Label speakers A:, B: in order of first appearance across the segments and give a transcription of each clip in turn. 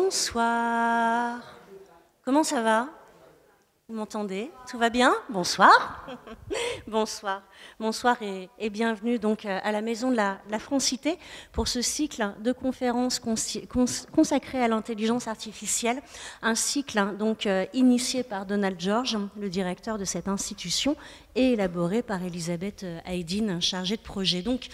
A: Bonsoir. Comment ça va? Vous m'entendez? Tout va bien? Bonsoir. Bonsoir. Bonsoir et bienvenue donc à la Maison de la Francité pour ce cycle de conférences consacré à l'intelligence artificielle. Un cycle donc initié par Donald George, le directeur de cette institution, et élaboré par Elisabeth Haydin, chargée de projet. Donc,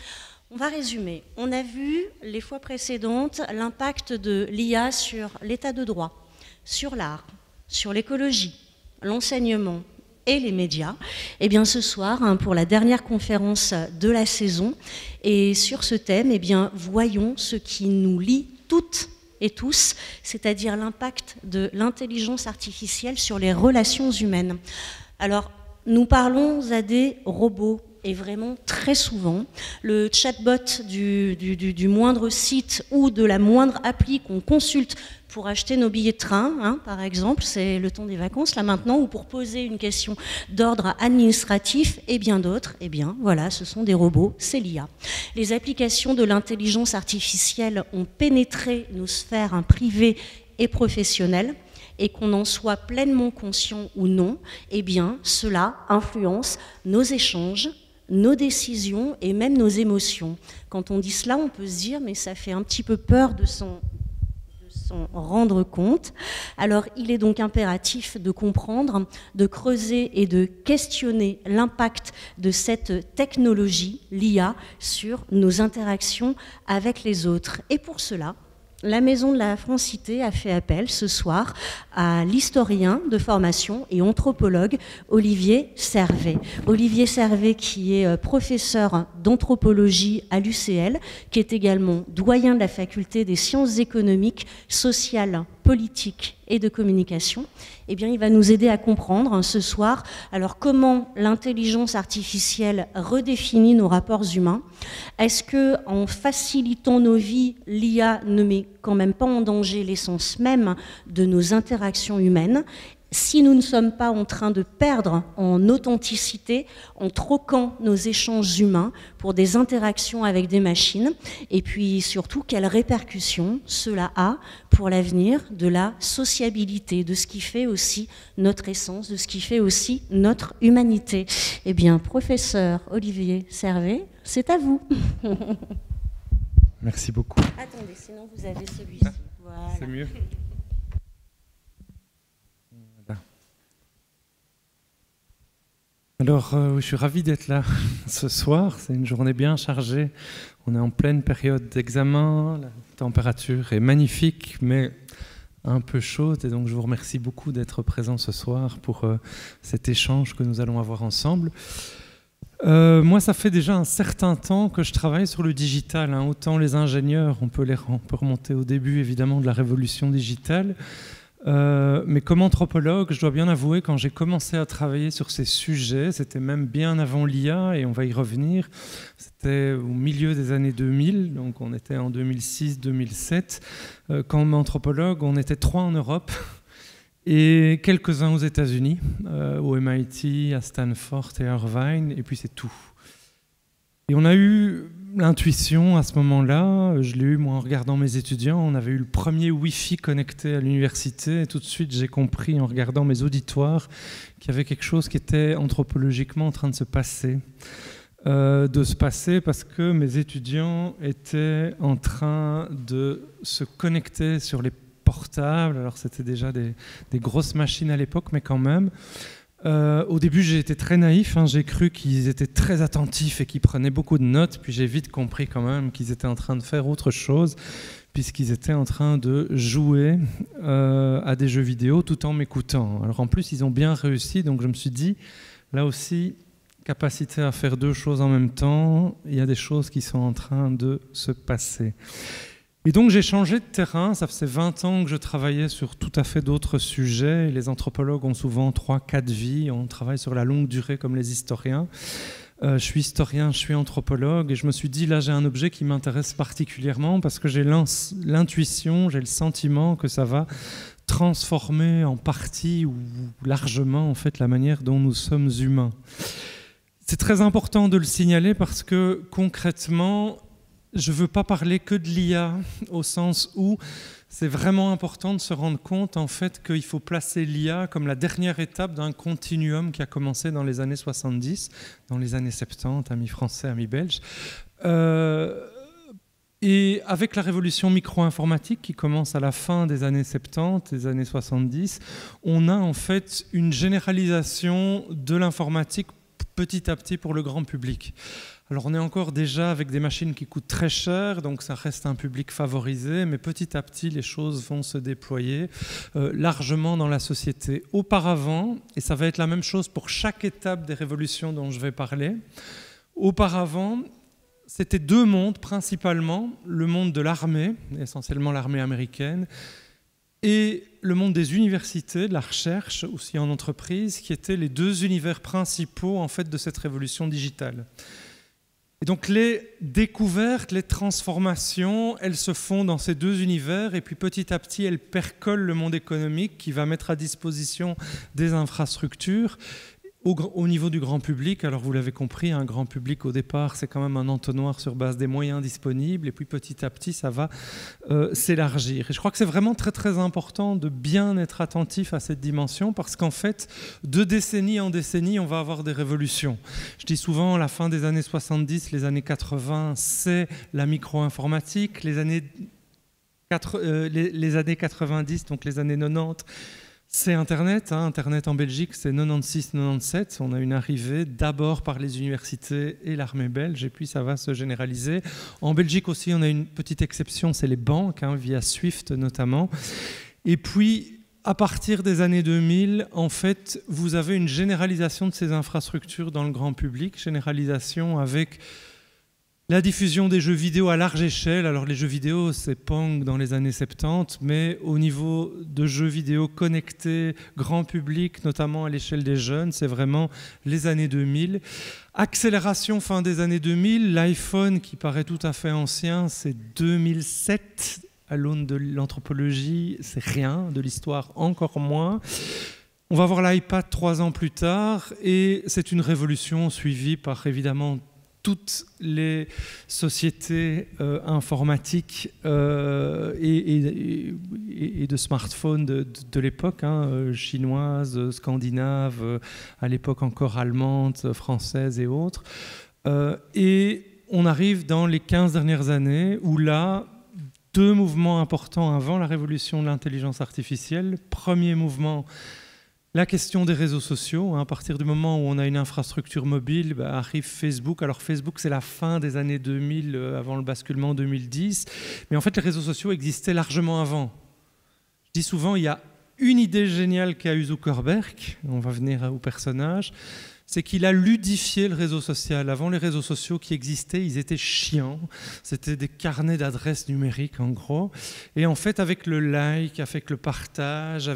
A: on va résumer. On a vu les fois précédentes l'impact de l'IA sur l'état de droit, sur l'art, sur l'écologie, l'enseignement et les médias. Et bien ce soir, pour la dernière conférence de la saison, et sur ce thème, eh bien, voyons ce qui nous lie toutes et tous, c'est-à-dire l'impact de l'intelligence artificielle sur les relations humaines. Alors, nous parlons à des robots, et vraiment très souvent, le chatbot du moindre site ou de la moindre appli qu'on consulte pour acheter nos billets de train, par exemple, c'est le temps des vacances là maintenant, ou pour poser une question d'ordre administratif et bien d'autres, eh bien voilà, ce sont des robots, c'est l'IA. Les applications de l'intelligence artificielle ont pénétré nos sphères privées et professionnelles, et qu'on en soit pleinement conscient ou non, eh bien cela influence nos échanges, nos décisions et même nos émotions. Quand on dit cela, on peut se dire, mais ça fait un petit peu peur de s'en rendre compte. Alors, il est donc impératif de comprendre, de creuser et de questionner l'impact de cette technologie, l'IA, sur nos interactions avec les autres. Et pour cela, la Maison de la Francité a fait appel ce soir à l'historien de formation et anthropologue Olivier Servet. Olivier Servet qui est professeur d'anthropologie à l'UCL, qui est également doyen de la faculté des sciences économiques, sociales, politiques et de communication. Eh bien, il va nous aider à comprendre ce soir alors comment l'intelligence artificielle redéfinit nos rapports humains. Est-ce que, en facilitant nos vies, l'IA ne met quand même pas en danger l'essence même de nos interactions humaines? Si nous ne sommes pas en train de perdre en authenticité, en troquant nos échanges humains pour des interactions avec des machines, et puis surtout, quelles répercussions cela a pour l'avenir de la sociabilité, de ce qui fait aussi notre essence, de ce qui fait aussi notre humanité. Eh bien, professeur Olivier Servet, c'est à vous.
B: Merci beaucoup.
A: Attendez, sinon vous avez celui-ci. Voilà.
B: C'est mieux. Alors, je suis ravi d'être là ce soir. C'est une journée bien chargée. On est en pleine période d'examen. La température est magnifique, mais un peu chaude. Et donc, je vous remercie beaucoup d'être présent ce soir pour cet échange que nous allons avoir ensemble. Moi, ça fait déjà un certain temps que je travaille sur le digital. Autant les ingénieurs, on peut remonter au début, évidemment, de la révolution digitale. Mais comme anthropologue, je dois bien avouer, quand j'ai commencé à travailler sur ces sujets, c'était même bien avant l'IA, et on va y revenir, c'était au milieu des années 2000, donc on était en 2006-2007. Comme anthropologue, on était 3 en Europe, et quelques-uns aux États-Unis, au MIT, à Stanford et à Irvine, et puis c'est tout. Et on a eu l'intuition à ce moment-là, je l'ai eu moi en regardant mes étudiants, on avait eu le premier Wi-Fi connecté à l'université et tout de suite j'ai compris en regardant mes auditoires qu'il y avait quelque chose qui était anthropologiquement en train de se passer. Parce que mes étudiants étaient en train de se connecter sur les portables, alors c'était déjà des grosses machines à l'époque mais quand même. Au début, j'ai été très naïf, j'ai cru qu'ils étaient très attentifs et qu'ils prenaient beaucoup de notes, puis j'ai vite compris quand même qu'ils étaient en train de faire autre chose, puisqu'ils étaient en train de jouer à des jeux vidéo tout en m'écoutant. Alors en plus, ils ont bien réussi, donc je me suis dit, là aussi, capacité à faire 2 choses en même temps, il y a des choses qui sont en train de se passer. Et donc j'ai changé de terrain, ça faisait 20 ans que je travaillais sur tout à fait d'autres sujets. Les anthropologues ont souvent 3-4 vies, on travaille sur la longue durée comme les historiens. Je suis historien, je suis anthropologue et je me suis dit là j'ai un objet qui m'intéresse particulièrement parce que j'ai l'intuition, j'ai le sentiment que ça va transformer en partie ou largement en fait la manière dont nous sommes humains. C'est très important de le signaler parce que concrètement, je ne veux pas parler que de l'IA, au sens où c'est vraiment important de se rendre compte en fait qu'il faut placer l'IA comme la dernière étape d'un continuum qui a commencé dans les années 70, dans les années 70, amis français, amis belges. Et avec la révolution micro-informatique qui commence à la fin des années 70, des années 70, on a en fait une généralisation de l'informatique petit à petit pour le grand public. Alors on est encore déjà avec des machines qui coûtent très cher, donc ça reste un public favorisé, mais petit à petit les choses vont se déployer largement dans la société. Auparavant, et ça va être la même chose pour chaque étape des révolutions dont je vais parler, auparavant, c'était deux mondes principalement, le monde de l'armée, essentiellement l'armée américaine, et le monde des universités, de la recherche, aussi en entreprise, qui étaient les deux univers principaux en fait, de cette révolution digitale. Et donc les découvertes, les transformations, elles se font dans ces deux univers et puis petit à petit, elles percolent le monde économique qui va mettre à disposition des infrastructures au niveau du grand public. Alors vous l'avez compris, un grand public au départ, c'est quand même un entonnoir sur base des moyens disponibles et puis petit à petit, ça va s'élargir. Et je crois que c'est vraiment très très important de bien être attentif à cette dimension parce qu'en fait, de décennie en décennie, on va avoir des révolutions. Je dis souvent, la fin des années 70, les années 80, c'est la micro-informatique, les années 90, donc les années 90, c'est Internet. Internet en Belgique, c'est 96-97. On a une arrivée d'abord par les universités et l'armée belge, et puis ça va se généraliser. En Belgique aussi, on a une petite exception, c'est les banques, via SWIFT notamment. Et puis, à partir des années 2000, en fait, vous avez une généralisation de ces infrastructures dans le grand public, généralisation avec la diffusion des jeux vidéo à large échelle. Alors les jeux vidéo, c'est Pong dans les années 70, mais au niveau de jeux vidéo connectés, grand public, notamment à l'échelle des jeunes, c'est vraiment les années 2000. Accélération fin des années 2000, l'iPhone qui paraît tout à fait ancien, c'est 2007. À l'aune de l'anthropologie, c'est rien, de l'histoire encore moins. On va voir l'iPad 3 ans plus tard, et c'est une révolution suivie par évidemment toutes les sociétés informatiques et de smartphones de l'époque, chinoises, scandinaves, à l'époque encore allemandes, françaises et autres. Et on arrive dans les 15 dernières années où là, deux mouvements importants avant la révolution de l'intelligence artificielle. Premier mouvement, la question des réseaux sociaux. À partir du moment où on a une infrastructure mobile, arrive Facebook. Alors Facebook, c'est la fin des années 2000, avant le basculement en 2010. Mais en fait, les réseaux sociaux existaient largement avant. Je dis souvent, il y a une idée géniale qu'a eu Zuckerberg, on va venir au personnage, c'est qu'il a ludifié le réseau social. Avant, les réseaux sociaux qui existaient, ils étaient chiants. C'était des carnets d'adresses numériques, en gros. Et en fait, avec le like, avec le partage,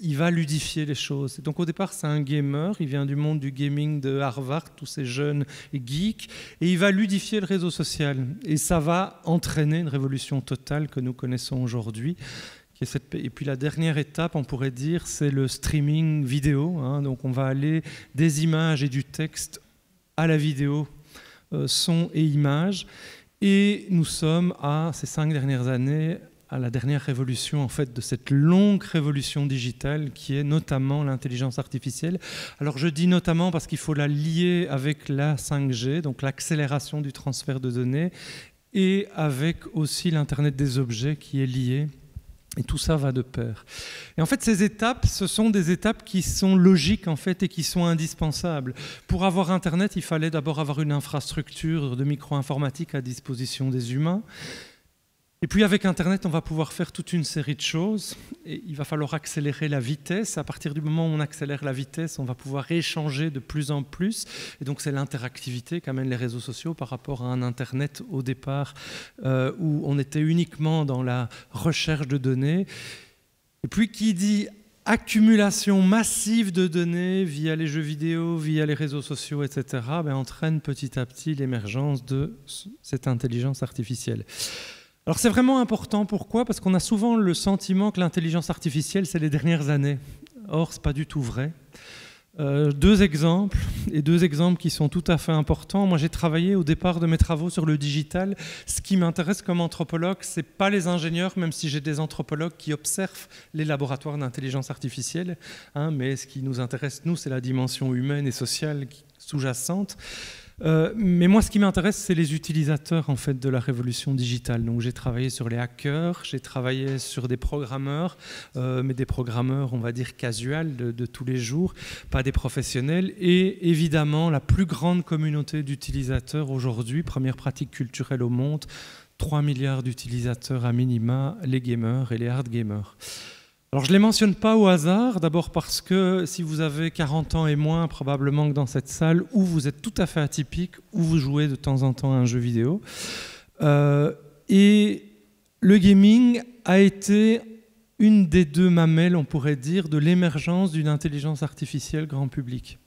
B: il va ludifier les choses. Et donc, au départ, c'est un gamer. Il vient du monde du gaming de Harvard, tous ces jeunes geeks. Et il va ludifier le réseau social. Et ça va entraîner une révolution totale que nous connaissons aujourd'hui. Et puis la dernière étape, on pourrait dire, c'est le streaming vidéo. Donc on va aller des images et du texte à la vidéo, son et images. Et nous sommes ces 5 dernières années à la dernière révolution en fait, de cette longue révolution digitale qui est notamment l'intelligence artificielle. Alors je dis notamment parce qu'il faut la lier avec la 5G, donc l'accélération du transfert de données, et avec aussi l'Internet des objets qui est lié. Et tout ça va de pair. Et en fait, ces étapes, ce sont des étapes qui sont logiques en fait, et qui sont indispensables. Pour avoir Internet, il fallait d'abord avoir une infrastructure de micro-informatique à disposition des humains. Et puis avec Internet, on va pouvoir faire toute une série de choses. Et il va falloir accélérer la vitesse. À partir du moment où on accélère la vitesse, on va pouvoir échanger de plus en plus. Et donc c'est l'interactivité qu'amènent les réseaux sociaux par rapport à un Internet au départ où on était uniquement dans la recherche de données. Et puis qui dit accumulation massive de données via les jeux vidéo, via les réseaux sociaux, etc., entraîne petit à petit l'émergence de cette intelligence artificielle. Alors c'est vraiment important, pourquoi ? Parce qu'on a souvent le sentiment que l'intelligence artificielle, c'est les dernières années. Or, ce n'est pas du tout vrai. Deux exemples qui sont tout à fait importants. Moi, j'ai travaillé au départ de mes travaux sur le digital. Ce qui m'intéresse comme anthropologue, ce n'est pas les ingénieurs, même si j'ai des anthropologues qui observent les laboratoires d'intelligence artificielle, hein, mais ce qui nous intéresse, nous, c'est la dimension humaine et sociale sous-jacente. Mais moi, ce qui m'intéresse, c'est les utilisateurs en fait, de la révolution digitale. Donc, j'ai travaillé sur les hackers, j'ai travaillé sur des programmeurs, mais des programmeurs, on va dire, casuals de tous les jours, pas des professionnels. Et évidemment, la plus grande communauté d'utilisateurs aujourd'hui, première pratique culturelle au monde, 3 milliards d'utilisateurs à minima, les gamers et les hard gamers. Alors je ne les mentionne pas au hasard, d'abord parce que si vous avez 40 ans et moins, probablement que dans cette salle, ou vous êtes tout à fait atypique, ou vous jouez de temps en temps à un jeu vidéo. Et le gaming a été une des deux mamelles, on pourrait dire, de l'émergence d'une intelligence artificielle grand public.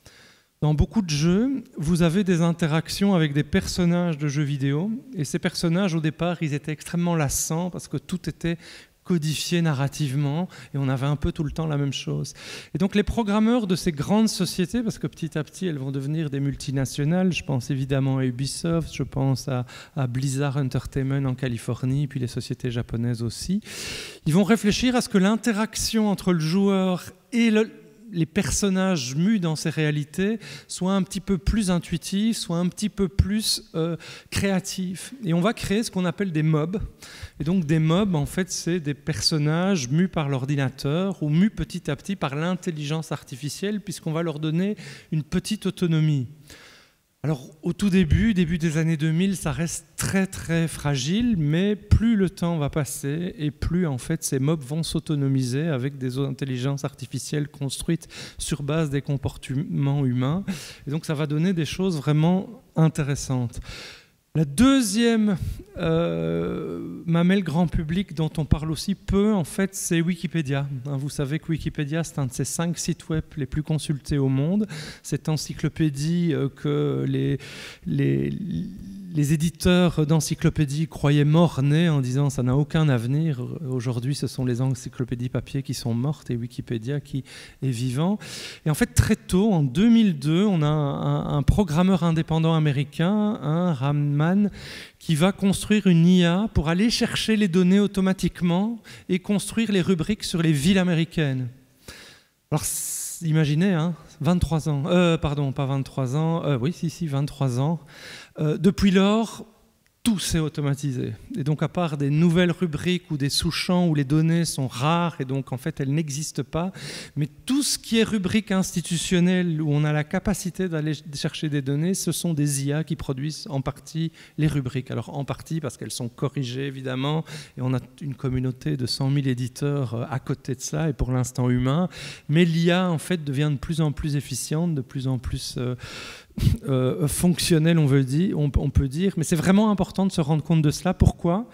B: Dans beaucoup de jeux, vous avez des interactions avec des personnages de jeux vidéo, et ces personnages, au départ, ils étaient extrêmement lassants parce que tout était codifié narrativement, et on avait un peu tout le temps la même chose. Et donc les programmeurs de ces grandes sociétés, parce que petit à petit elles vont devenir des multinationales, je pense évidemment à Ubisoft, je pense à Blizzard Entertainment en Californie, puis les sociétés japonaises aussi, ils vont réfléchir à ce que l'interaction entre le joueur et les personnages mus dans ces réalités soient un petit peu plus intuitifs, soient un petit peu plus créatifs. Et on va créer ce qu'on appelle des mobs. Et donc des mobs, en fait, c'est des personnages mus par l'ordinateur ou mus petit à petit par l'intelligence artificielle, puisqu'on va leur donner une petite autonomie. Alors au tout début des années 2000, ça reste très très fragile, mais plus le temps va passer et plus en fait ces mobs vont s'autonomiser avec des intelligences artificielles construites sur base des comportements humains. Et donc ça va donner des choses vraiment intéressantes. La deuxième mamelle grand public dont on parle aussi peu, en fait, c'est Wikipédia. Vous savez que Wikipédia, c'est un de ces 5 sites web les plus consultés au monde. Cette encyclopédie que les éditeurs d'encyclopédies croyaient mort-née en disant ça n'a aucun avenir. Aujourd'hui, ce sont les encyclopédies papier qui sont mortes et Wikipédia qui est vivant. Et en fait, très tôt, en 2002, on a un programmeur indépendant américain, Raman, qui va construire une IA pour aller chercher les données automatiquement et construire les rubriques sur les villes américaines. Alors, imaginez, 23 ans, pardon, pas 23 ans, oui, 23 ans. Depuis lors, tout s'est automatisé. Et donc, à part des nouvelles rubriques ou des sous-champs où les données sont rares et donc, en fait, elles n'existent pas, mais tout ce qui est rubrique institutionnelle où on a la capacité d'aller chercher des données, ce sont des IA qui produisent en partie les rubriques. Alors, en partie parce qu'elles sont corrigées, évidemment, et on a une communauté de 100 000 éditeurs à côté de ça, et pour l'instant humain. Mais l'IA, en fait, devient de plus en plus efficiente, de plus en plus fonctionnel, on peut dire, mais c'est vraiment important de se rendre compte de cela. Pourquoi ?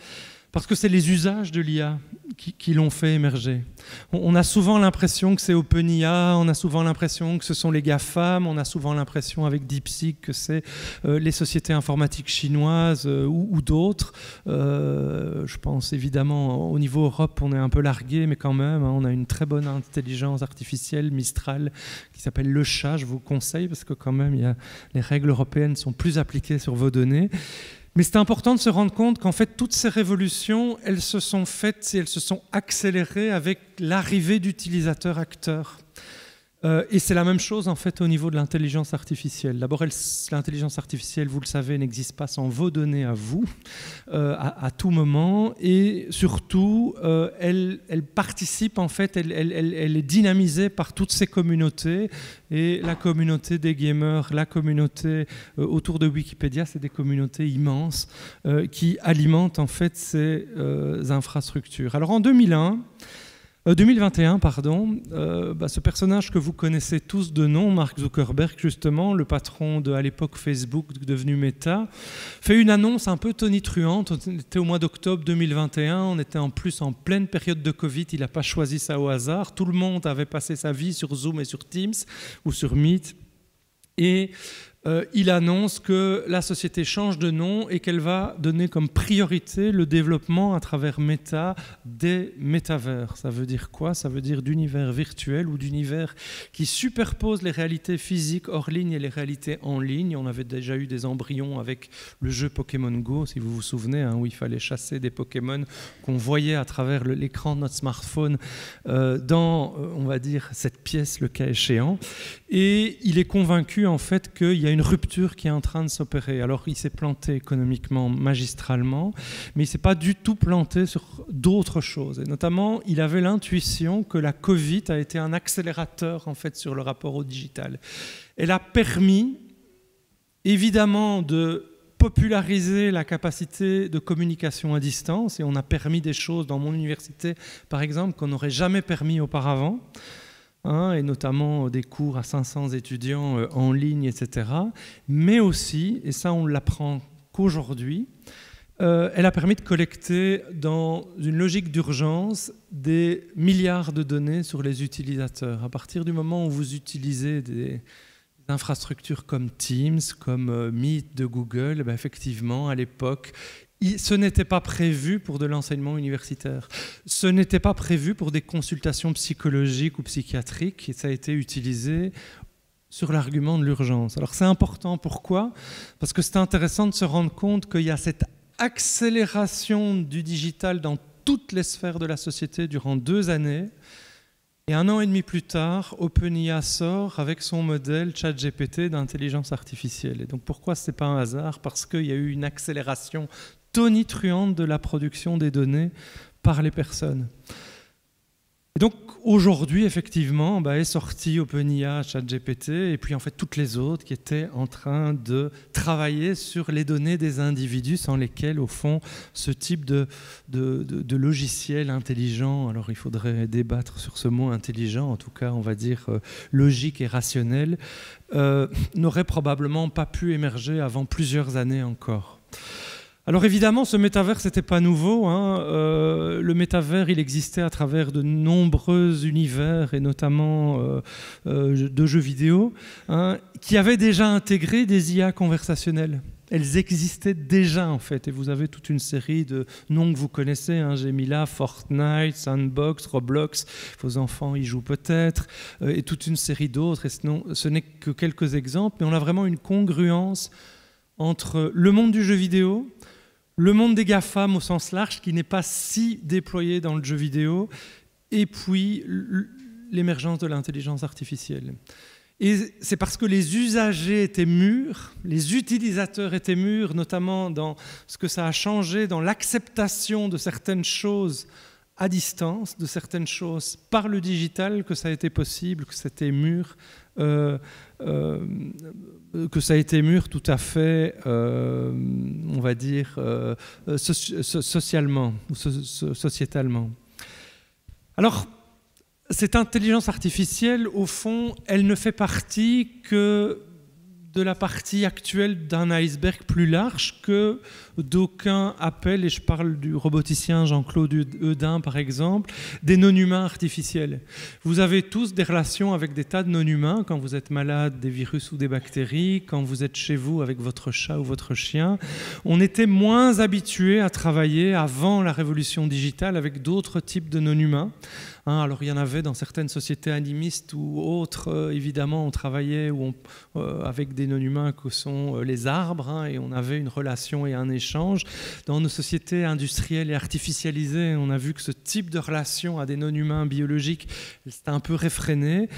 B: Parce que c'est les usages de l'IA qui l'ont fait émerger. On a souvent l'impression que c'est OpenIA, on a souvent l'impression que ce sont les GAFAM, on a souvent l'impression avec DeepSeek que c'est les sociétés informatiques chinoises ou d'autres. Je pense évidemment au niveau Europe, on est un peu largué, mais quand même, on a une très bonne intelligence artificielle, Mistral, qui s'appelle le chat. Je vous conseille parce que quand même, les règles européennes sont plus appliquées sur vos données. Mais c'est important de se rendre compte qu'en fait, toutes ces révolutions, elles se sont faites et elles se sont accélérées avec l'arrivée d'utilisateurs acteurs. Et c'est la même chose en fait au niveau de l'intelligence artificielle. D'abord, l'intelligence artificielle, vous le savez, n'existe pas sans vos données à vous, à tout moment. Et surtout, elle participe en fait, elle est dynamisée par toutes ces communautés. Et la communauté des gamers, la communauté autour de Wikipédia, c'est des communautés immenses qui alimentent en fait ces infrastructures. Alors en 2021, ce personnage que vous connaissez tous de nom, Mark Zuckerberg justement, le patron de à l'époque Facebook devenu Meta, fait une annonce un peu tonitruante. On était au mois d'octobre 2021, on était en plus en pleine période de Covid, il n'a pas choisi ça au hasard, tout le monde avait passé sa vie sur Zoom et sur Teams ou sur Meet. Et il annonce que la société change de nom et qu'elle va donner comme priorité le développement à travers Meta des métavers. Ça veut dire quoi? Ça veut dire d'univers virtuels ou d'univers qui superposent les réalités physiques hors ligne et les réalités en ligne. On avait déjà eu des embryons avec le jeu Pokémon Go, si vous vous souvenez, où il fallait chasser des Pokémon qu'on voyait à travers l'écran de notre smartphone dans, on va dire, cette pièce, le cas échéant. Et il est convaincu en fait qu'il y a une rupture qui est en train de s'opérer. Alors il s'est planté économiquement, magistralement, mais il ne s'est pas du tout planté sur d'autres choses. Et notamment, il avait l'intuition que la Covid a été un accélérateur en fait sur le rapport au digital. Elle a permis, évidemment, de populariser la capacité de communication à distance, et on a permis des choses dans mon université, par exemple, qu'on n'aurait jamais permis auparavant. Et notamment des cours à 500 étudiants en ligne, etc. Mais aussi, et ça on ne l'apprend qu'aujourd'hui, elle a permis de collecter dans une logique d'urgence des milliards de données sur les utilisateurs. À partir du moment où vous utilisez des infrastructures comme Teams, comme Meet de Google, effectivement, à l'époque, ce n'était pas prévu pour de l'enseignement universitaire. Ce n'était pas prévu pour des consultations psychologiques ou psychiatriques, et ça a été utilisé sur l'argument de l'urgence. Alors c'est important, pourquoi? Parce que c'est intéressant de se rendre compte qu'il y a cette accélération du digital dans toutes les sphères de la société durant 2 années, et 1 an et demi plus tard, OpenIA sort avec son modèle ChatGPT d'intelligence artificielle. Et donc pourquoi ce n'est pas un hasard? Parce qu'il y a eu une accélération tonitruante de la production des données par les personnes. Et donc aujourd'hui, effectivement, est sorti OpenIA, ChatGPT, et puis en fait toutes les autres qui étaient en train de travailler sur les données des individus sans lesquels, au fond, ce type de logiciel intelligent, alors il faudrait débattre sur ce mot intelligent, en tout cas on va dire logique et rationnel, n'aurait probablement pas pu émerger avant plusieurs années encore. Alors évidemment, ce métavers, ce n'était pas nouveau. Le métavers, il existait à travers de nombreux univers, et notamment de jeux vidéo, qui avaient déjà intégré des IA conversationnelles. Elles existaient déjà, en fait. Et vous avez toute une série de noms que vous connaissez. J'ai mis là Fortnite, Sandbox, Roblox. Vos enfants y jouent peut-être. Et toute une série d'autres. Et ce n'est que quelques exemples. Mais on a vraiment une congruence entre le monde du jeu vidéo, le monde des GAFAM au sens large, qui n'est pas si déployé dans le jeu vidéo, et puis l'émergence de l'intelligence artificielle. Et c'est parce que les usagers étaient mûrs, les utilisateurs étaient mûrs, notamment dans ce que ça a changé dans l'acceptation de certaines choses à distance, de certaines choses par le digital, que ça a été possible, que c'était mûr, que ça a été mûr tout à fait, on va dire, socialement ou sociétalement. Alors, cette intelligence artificielle, au fond, elle ne fait partie que de la partie actuelle d'un iceberg plus large que d'aucuns appellent, et je parle du roboticien Jean-Claude Eudin par exemple, des non-humains artificiels. Vous avez tous des relations avec des tas de non-humains quand vous êtes malade, des virus ou des bactéries, quand vous êtes chez vous avec votre chat ou votre chien. On était moins habitués à travailler avant la révolution digitale avec d'autres types de non-humains. Alors il y en avait dans certaines sociétés animistes ou autres, évidemment on travaillait avec des non-humains que sont les arbres, et on avait une relation et un échange. Dans nos sociétés industrielles et artificialisées, on a vu que ce type de relation à des non-humains biologiques, c'était un peu réfréné,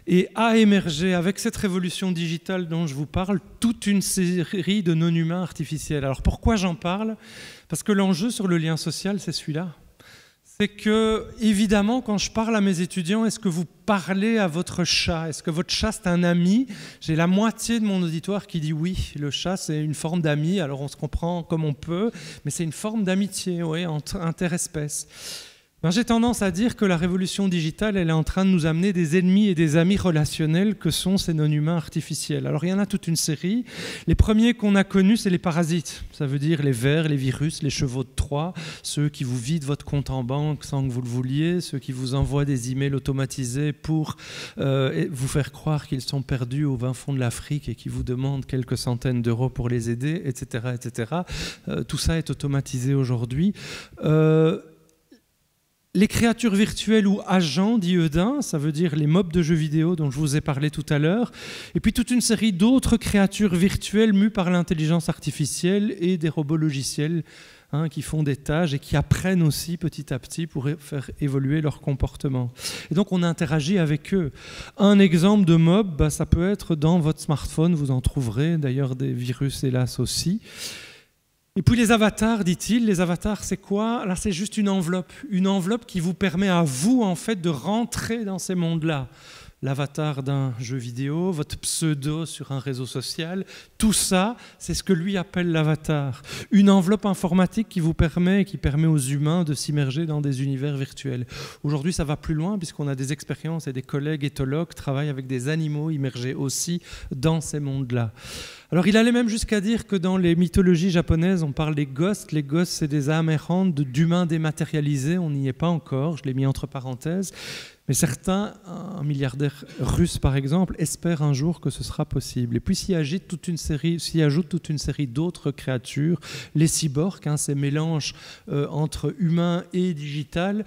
B: et a émergé avec cette révolution digitale dont je vous parle, toute une série de non-humains artificiels. Alors pourquoi j'en parle? Parce que l'enjeu sur le lien social, c'est celui-là. C'est que, évidemment, quand je parle à mes étudiants, est-ce que vous parlez à votre chat? Est-ce que votre chat, c'est un ami? J'ai la moitié de mon auditoire qui dit oui, le chat, c'est une forme d'ami. Alors, on se comprend comme on peut, mais c'est une forme d'amitié, oui, entre interespèces. Ben, j'ai tendance à dire que la révolution digitale, elle est en train de nous amener des ennemis et des amis relationnels que sont ces non-humains artificiels. Alors il y en a toute une série. Les premiers qu'on a connus, c'est les parasites. Ça veut dire les vers, les virus, les chevaux de Troie, ceux qui vous vident votre compte en banque sans que vous le vouliez, ceux qui vous envoient des emails automatisés pour vous faire croire qu'ils sont perdus au fin fond de l'Afrique et qui vous demandent quelques centaines d'euros pour les aider, etc. etc. Tout ça est automatisé aujourd'hui. Les créatures virtuelles ou agents, dit Eudin, ça veut dire les mobs de jeux vidéo dont je vous ai parlé tout à l'heure, et puis toute une série d'autres créatures virtuelles mues par l'intelligence artificielle et des robots logiciels qui font des tâches et qui apprennent aussi petit à petit pour faire évoluer leur comportement. Et donc on interagit avec eux. Un exemple de mob, ça peut être dans votre smartphone, vous en trouverez d'ailleurs des virus hélas aussi. Et puis les avatars, dit-il, les avatars c'est quoi? Là c'est juste une enveloppe qui vous permet à vous en fait de rentrer dans ces mondes-là. L'avatar d'un jeu vidéo, votre pseudo sur un réseau social, tout ça, c'est ce que lui appelle l'avatar. Une enveloppe informatique qui permet aux humains de s'immerger dans des univers virtuels. Aujourd'hui, ça va plus loin puisqu'on a des expériences et des collègues éthologues travaillent avec des animaux immergés aussi dans ces mondes-là. Alors il allait même jusqu'à dire que dans les mythologies japonaises, on parle des ghosts. Les ghosts, c'est des âmes errantes d'humains dématérialisés. On n'y est pas encore, je l'ai mis entre parenthèses. Mais certains, un milliardaire russe par exemple, espèrent un jour que ce sera possible. Et puis s'y ajoute toute une série d'autres créatures, les cyborgs, ces mélanges entre humain et digital.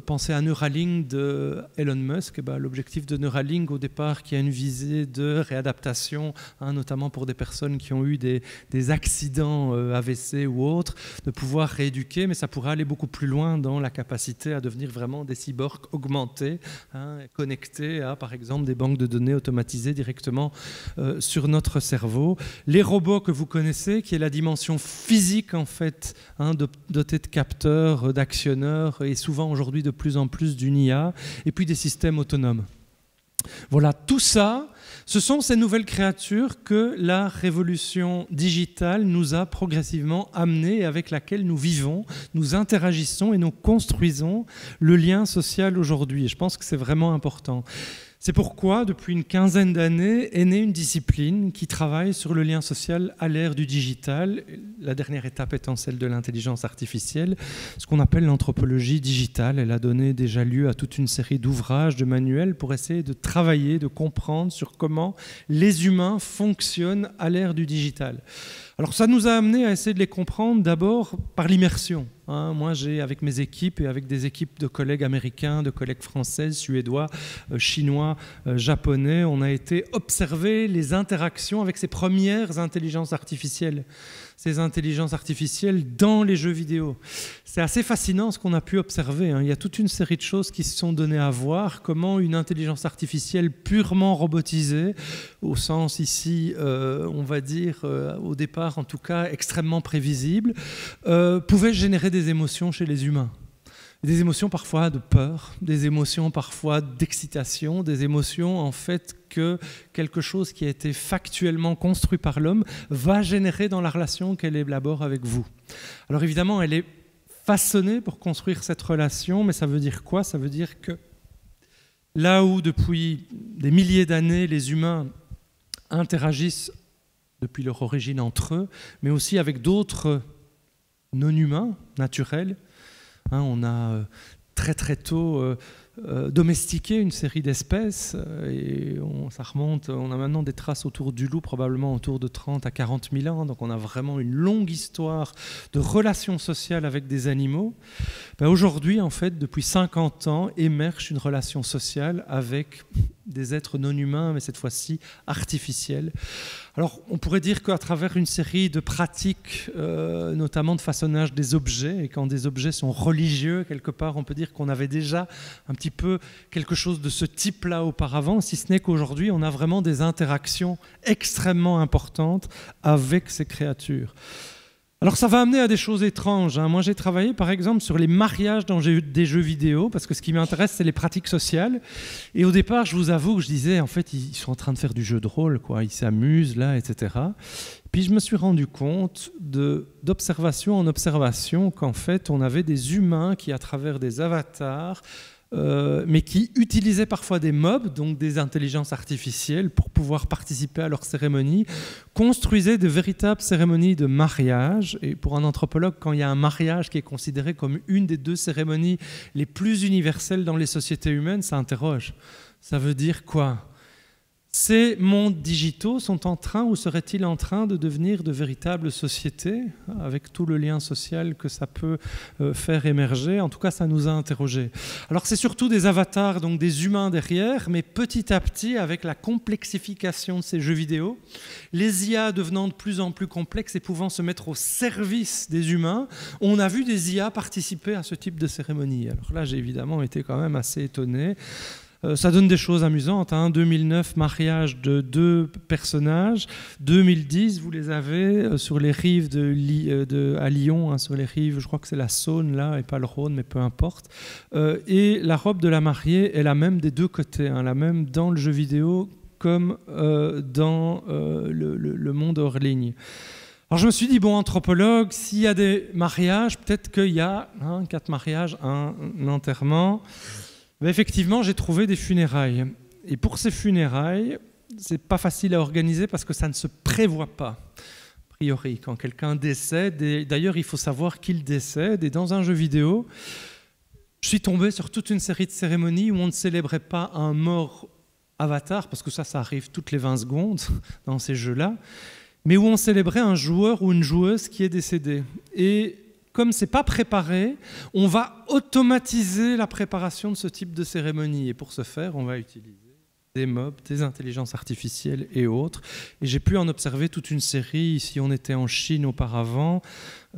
B: Pensez à Neuralink de Elon Musk. L'objectif de Neuralink au départ, qui a une visée de réadaptation, notamment pour des personnes qui ont eu des accidents AVC ou autres, de pouvoir rééduquer, mais ça pourrait aller beaucoup plus loin dans la capacité à devenir vraiment des cyborgs augmentés, connectés à, par exemple, des banques de données automatisées directement sur notre cerveau. Les robots que vous connaissez, qui est la dimension physique, en fait, dotée de capteurs, d'actionneurs, et souvent aujourd'hui de plus en plus d'une IA, et puis des systèmes autonomes. Voilà, tout ça, ce sont ces nouvelles créatures que la révolution digitale nous a progressivement amenées et avec laquelle nous vivons, nous interagissons et nous construisons le lien social aujourd'hui. Et je pense que c'est vraiment important. C'est pourquoi, depuis une quinzaine d'années, est née une discipline qui travaille sur le lien social à l'ère du digital, la dernière étape étant celle de l'intelligence artificielle, ce qu'on appelle l'anthropologie digitale. Elle a donné déjà lieu à toute une série d'ouvrages, de manuels pour essayer de travailler, de comprendre sur comment les humains fonctionnent à l'ère du digital. Alors ça nous a amené à essayer de les comprendre d'abord par l'immersion. Moi, j'ai, avec mes équipes et avec des équipes de collègues américains, de collègues français, suédois, chinois, japonais, on a été observer les interactions avec ces premières intelligences artificielles. Ces intelligences artificielles dans les jeux vidéo. C'est assez fascinant ce qu'on a pu observer. Il y a toute une série de choses qui se sont données à voir, comment une intelligence artificielle purement robotisée, au sens ici, on va dire, au départ en tout cas, extrêmement prévisible, pouvait générer des émotions chez les humains. Des émotions parfois de peur, des émotions parfois d'excitation, des émotions en fait que quelque chose qui a été factuellement construit par l'homme va générer dans la relation qu'elle élabore avec vous. Alors évidemment, elle est façonnée pour construire cette relation, mais ça veut dire quoi? Ça veut dire que là où depuis des milliers d'années, les humains interagissent depuis leur origine entre eux, mais aussi avec d'autres non-humains, naturels, on a très très tôt domestiqué une série d'espèces et ça remonte, on a maintenant des traces autour du loup, probablement autour de 30 à 40 000 ans, donc on a vraiment une longue histoire de relations sociales avec des animaux. Aujourd'hui, en fait, depuis 50 ans, émerge une relation sociale avec des êtres non humains, mais cette fois-ci artificiels. Alors, on pourrait dire qu'à travers une série de pratiques, notamment de façonnage des objets, et quand des objets sont religieux, quelque part, on peut dire qu'on avait déjà un petit peu quelque chose de ce type-là auparavant, si ce n'est qu'aujourd'hui, on a vraiment des interactions extrêmement importantes avec ces créatures. Alors ça va amener à des choses étranges. Moi j'ai travaillé par exemple sur les mariages dans des jeux vidéo, parce que ce qui m'intéresse c'est les pratiques sociales. Et au départ je vous avoue que je disais en fait ils sont en train de faire du jeu de rôle, quoi. Ils s'amusent là, etc. Puis je me suis rendu compte d'observation en observation qu'en fait on avait des humains qui, à travers des avatars, mais qui utilisaient parfois des mobs, donc des intelligences artificielles, pour pouvoir participer à leurs cérémonies, construisaient de véritables cérémonies de mariage. Et pour un anthropologue, quand il y a un mariage qui est considéré comme une des 2 cérémonies les plus universelles dans les sociétés humaines, ça interroge. Ça veut dire quoi ? Ces mondes digitaux sont en train, ou seraient-ils en train de devenir de véritables sociétés, avec tout le lien social que ça peut faire émerger? En tout cas, ça nous a interrogés. Alors c'est surtout des avatars, donc des humains derrière, mais petit à petit, avec la complexification de ces jeux vidéo, les IA devenant de plus en plus complexes et pouvant se mettre au service des humains, on a vu des IA participer à ce type de cérémonie. Alors là, j'ai évidemment été quand même assez étonné. Ça donne des choses amusantes. 2009, mariage de 2 personnages. 2010, vous les avez sur les rives à Lyon, sur les rives, je crois que c'est la Saône là, et pas le Rhône, mais peu importe. Et la robe de la mariée est la même des 2 côtés, la même dans le jeu vidéo comme dans le monde hors ligne. Alors je me suis dit, bon, anthropologue, s'il y a des mariages, peut-être qu'il y a 4 mariages, un enterrement. Mais effectivement, j'ai trouvé des funérailles. Et pour ces funérailles, c'est pas facile à organiser parce que ça ne se prévoit pas, a priori, quand quelqu'un décède. Et d'ailleurs, il faut savoir qu'il décède. Et dans un jeu vidéo, je suis tombé sur toute une série de cérémonies où on ne célébrait pas un mort avatar, parce que ça arrive toutes les 20 secondes dans ces jeux-là, mais où on célébrait un joueur ou une joueuse qui est décédé. Et comme ce n'est pas préparé, on va automatiser la préparation de ce type de cérémonie. Et pour ce faire, on va utiliser des mobs, des intelligences artificielles et autres. Et j'ai pu en observer toute une série. Ici, on était en Chine auparavant.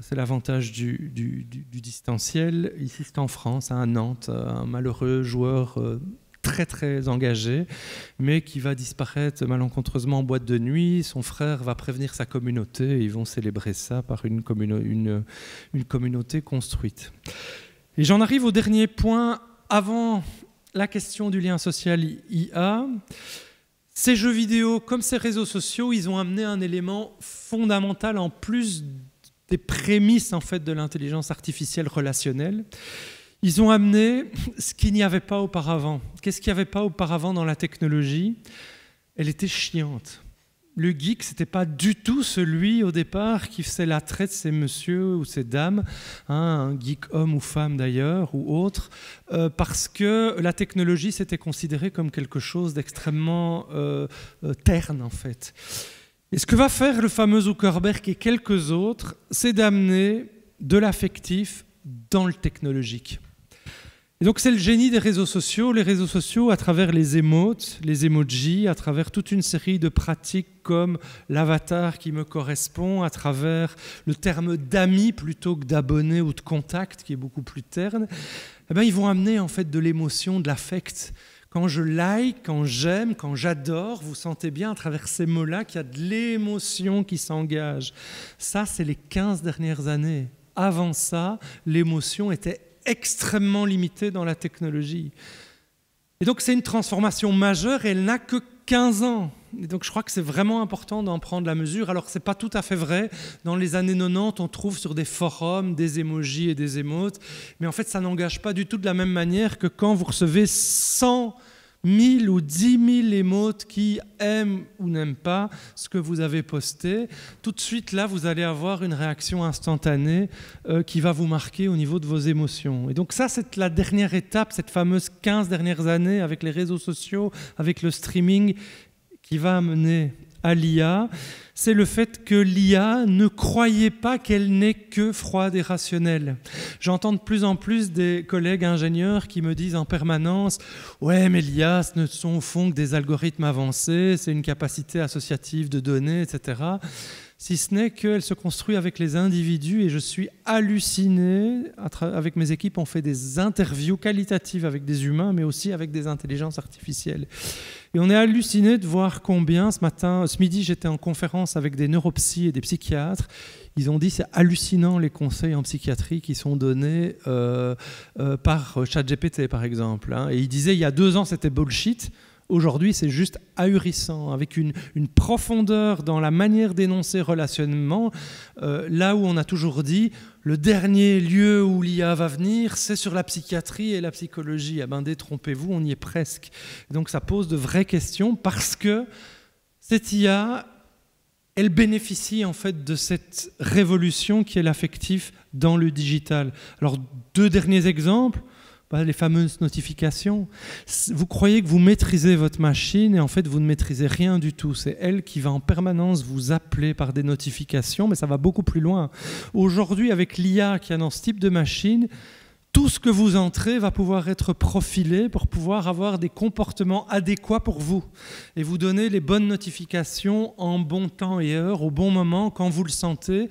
B: C'est l'avantage du distanciel. Ici, c'est en France, à Nantes, un malheureux joueur très très engagé, mais qui va disparaître malencontreusement en boîte de nuit. Son frère va prévenir sa communauté et ils vont célébrer ça par une communauté construite. Et j'en arrive au dernier point avant la question du lien social IA. Ces jeux vidéo, comme ces réseaux sociaux, ils ont amené un élément fondamental en plus des prémices en fait, de l'intelligence artificielle relationnelle. Ils ont amené ce qu'il n'y avait pas auparavant. Qu'est-ce qu'il n'y avait pas auparavant dans la technologie? Elle était chiante. Le geek, ce n'était pas du tout celui, au départ, qui faisait l'attrait de ces messieurs ou ces dames, un geek homme ou femme d'ailleurs, ou autre, parce que la technologie, c'était considéré comme quelque chose d'extrêmement terne, en fait. Et ce que va faire le fameux Zuckerberg et quelques autres, c'est d'amener de l'affectif dans le technologique. Et donc c'est le génie des réseaux sociaux. Les réseaux sociaux, à travers les emotes, les emojis, à travers toute une série de pratiques comme l'avatar qui me correspond, à travers le terme d'ami plutôt que d'abonné ou de contact qui est beaucoup plus terne, eh bien, ils vont amener en fait de l'émotion, de l'affect. Quand je like, quand j'aime, quand j'adore, vous sentez bien à travers ces mots-là qu'il y a de l'émotion qui s'engage. Ça, c'est les 15 dernières années. Avant ça, l'émotion était extrêmement limitée dans la technologie. Et donc, c'est une transformation majeure et elle n'a que 15 ans. Et donc, je crois que c'est vraiment important d'en prendre la mesure. Alors, ce n'est pas tout à fait vrai. Dans les années 90, on trouve sur des forums des emojis et des émotes. Mais en fait, ça n'engage pas du tout de la même manière que quand vous recevez 100 000 ou 10 000 émotes qui aiment ou n'aiment pas ce que vous avez posté, tout de suite là vous allez avoir une réaction instantanée qui va vous marquer au niveau de vos émotions. Et donc ça c'est la dernière étape, cette fameuse 15 dernières années avec les réseaux sociaux, avec le streaming qui va amener à l'IA, c'est le fait que l'IA ne croyait pas qu'elle n'est que froide et rationnelle. J'entends de plus en plus des collègues ingénieurs qui me disent en permanence « Ouais, mais l'IA, ce ne sont au fond que des algorithmes avancés, c'est une capacité associative de données, etc. » Si ce n'est qu'elle se construit avec les individus et je suis halluciné. Avec mes équipes, on fait des interviews qualitatives avec des humains, mais aussi avec des intelligences artificielles. Et on est halluciné de voir combien, ce midi, j'étais en conférence avec des neuropsys et des psychiatres. Ils ont dit c'est hallucinant les conseils en psychiatrie qui sont donnés par ChatGPT, par exemple. Et ils disaient il y a 2 ans, c'était bullshit. aujourd'hui, c'est juste ahurissant, avec une profondeur dans la manière d'énoncer relationnement, là où on a toujours dit le dernier lieu où l'IA va venir, c'est sur la psychiatrie et la psychologie. Ah ben, détrompez-vous, on y est presque. Donc ça pose de vraies questions parce que cette IA, elle bénéficie en fait de cette révolution qui est l'affectif dans le digital. Alors, 2 derniers exemples. Les fameuses notifications. Vous croyez que vous maîtrisez votre machine et en fait vous ne maîtrisez rien du tout. C'est elle qui va en permanence vous appeler par des notifications, mais ça va beaucoup plus loin. Aujourd'hui, avec l'IA qui a dans ce type de machine, tout ce que vous entrez va pouvoir être profilé pour pouvoir avoir des comportements adéquats pour vous et vous donner les bonnes notifications en bon temps et heure, au bon moment, quand vous le sentez.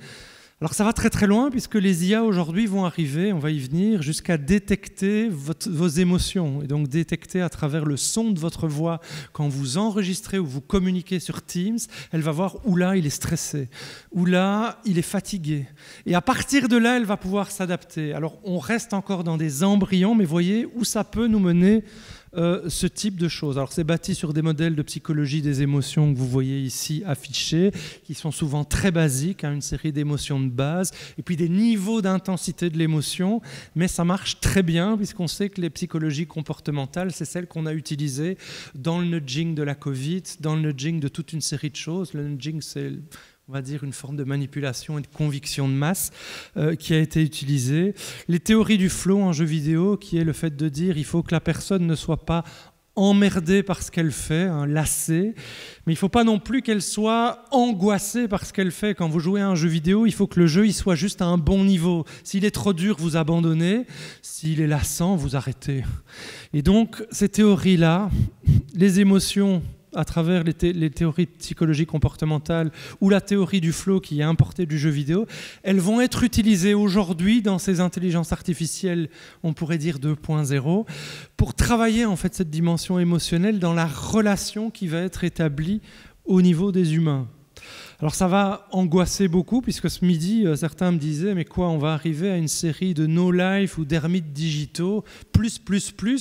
B: Alors ça va très très loin puisque les IA aujourd'hui vont arriver, on va y venir, jusqu'à détecter vos émotions et donc détecter à travers le son de votre voix quand vous enregistrez ou vous communiquez sur Teams, elle va voir où là il est stressé, où là il est fatigué. Et à partir de là, elle va pouvoir s'adapter. Alors on reste encore dans des embryons, mais voyez où ça peut nous mener ce type de choses. Alors c'est bâti sur des modèles de psychologie des émotions que vous voyez ici affichés, qui sont souvent très basiques, une série d'émotions de base, et puis des niveaux d'intensité de l'émotion, mais ça marche très bien puisqu'on sait que les psychologies comportementales, c'est celles qu'on a utilisées dans le nudging de la Covid, dans le nudging de toute une série de choses. Le nudging, c'est, on va dire, une forme de manipulation et de conviction de masse qui a été utilisée. Les théories du flow en jeu vidéo, qui est le fait de dire il faut que la personne ne soit pas emmerdée par ce qu'elle fait, lassée, mais il ne faut pas non plus qu'elle soit angoissée par ce qu'elle fait. Quand vous jouez à un jeu vidéo, il faut que le jeu il soit juste à un bon niveau. S'il est trop dur, vous abandonnez. S'il est lassant, vous arrêtez. Et donc, ces théories-là, les émotions, à travers les théories de psychologie comportementale ou la théorie du flow qui est importée du jeu vidéo, elles vont être utilisées aujourd'hui dans ces intelligences artificielles, on pourrait dire 2.0, pour travailler en fait cette dimension émotionnelle dans la relation qui va être établie au niveau des humains. Alors ça va angoisser beaucoup, puisque ce midi, certains me disaient « mais quoi, on va arriver à une série de no-life ou d'ermites digitaux, plus,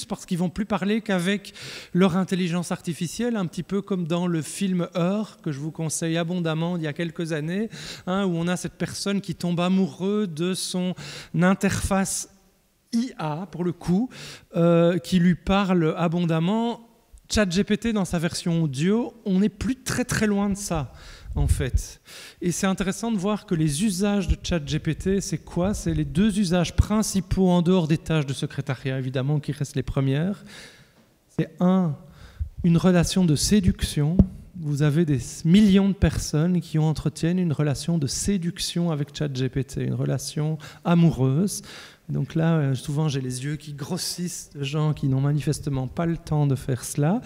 B: parce qu'ils vont plus parler qu'avec leur intelligence artificielle, un petit peu comme dans le film Her, que je vous conseille abondamment il y a quelques années, où on a cette personne qui tombe amoureux de son interface IA, pour le coup, qui lui parle abondamment. ChatGPT, dans sa version audio, on n'est plus très très loin de ça, en fait. Et c'est intéressant de voir que les usages de ChatGPT, c'est quoi? C'est les 2 usages principaux en dehors des tâches de secrétariat, évidemment, qui restent les premières. C'est une relation de séduction. Vous avez des millions de personnes qui entretiennent une relation de séduction avec ChatGPT, une relation amoureuse. Donc là, souvent, j'ai les yeux qui grossissent de gens qui n'ont manifestement pas le temps de faire cela.